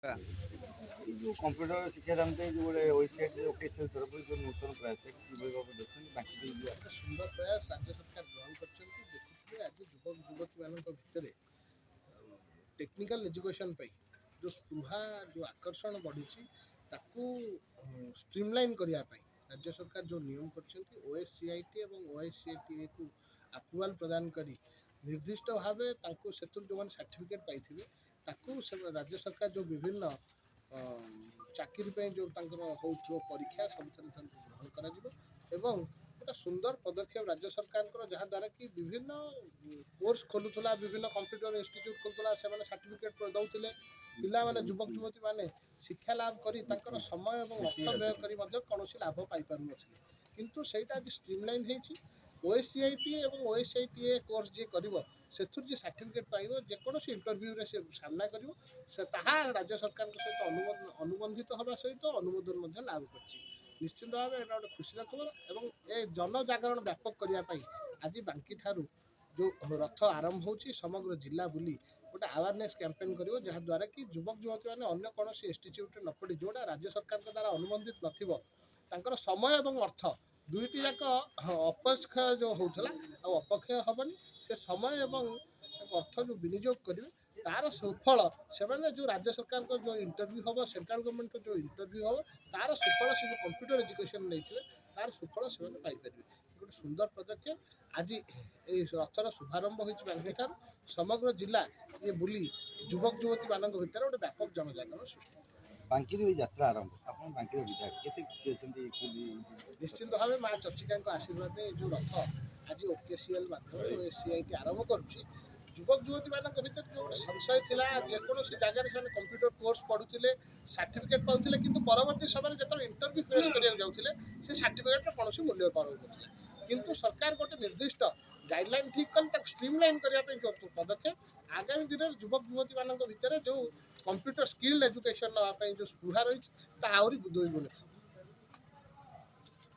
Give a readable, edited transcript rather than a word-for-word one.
जो कंप्यूटर शिक्षा दामते जो गोटे ओसीआईट ओकेसीएल तरफ जो नूतन प्रयास किभଳି भाव देखते बाकी सुंदर प्रयास राज्य सरकार ग्रहण कर आज युवक युवती मान भितर टेक्निकल एजुकेशन जो स्पृहा जो आकर्षण बढ़ी स्ट्रीमलाइन करने राज्य सरकार जो नियम कर ओएससीआईटी और ओएससीआईटी को अप्रूवाल प्रदान कर निर्दिष्ट भाव जो सर्टिफिकेट पाई राज्य सरकार जो विभिन्न चाकरी जो परीक्षा सब ग्रहण कर गोटे सुंदर पदक्षेप राज्य सरकार जहाद्वारा कि विभिन्न कोर्स खोलुला विभिन्न कंप्यूटर इंस्टीट्यूट खोलुला से सर्टिफिकेट दौले पिला माने युवक युवती माने शिक्षा लाभ कर समय और अर्थ व्यय कर कौन लाभ पाइपर किंतु सेटा आज स्ट्रीमलाइन होती ओएससीआईटी और ओएससीआईटी कोर्स जी कर से सर्टिफिकेट पाइब जेकोसी इंटरव्यू रे से सामना कर राज्य सरकार सहित अनुबंधित हवा सहित अनुमोदन लाभ कर निश्चित भाव एटा गोटे खुशी खबर और ए जनजागरण व्यापक करने आज बांकी ठारू जो रथ आरंभ होची समग्र जिला बुली गोटे अवेयरनेस कैंपेन कर जहाद्वारा कि युवक युवती मैंने अन्य कौन इंस्टीट्यूट न पड़ी जोड़ा राज्य सरकार द्वारा अनुबंधित नर समय और अर्थ दुईटी जाक अपक्षय जो होता अपक्षय हेनी से समय और अर्थ जो विनियोग करेंगे तार सुफल से जो राज्य सरकार को जो इंटरव्यू हम सेंट्रल गवर्नमेंट जो इंटरव्यू हम तार सुफल से कंप्यूटर एजुकेशन नहीं तार सुफल से पाइपर गोटे सुंदर पदक्षेप आज ये रथर शुभारंभ हो समग्र जिला ये बुली युवक युवती मान भर गोटे व्यापक जनजागरण सृष्टि बांकी यात्रा आरंभ आप बांकी विधायक निश्चित भाव माँ चर्चिका आशीर्वाद जो रथ आज ओकेसीएल माध्यम ओएससीआईटी आरंभ करुच्ची युवक युवती मान भर जो संशय था जेकोसी जगह से कंप्यूटर कोर्स पढ़ुले सर्टिफिकेट पाते कि परवर्त समय जो इंटरव्यू फेस करने जाते से सर्टिफिकेट कौन मूल्य पाऊन किंतु सरकार गोटे निर्दिष्ट गाइडलाइन ठीक कल स्ट्रीमलाइन करने जो पदक्षेप आगामी दिन में युवक युवती मान भर जो कंप्यूटर स्किल एजुकेशन नापी जो स्पृहा रही आहरी दुई गुण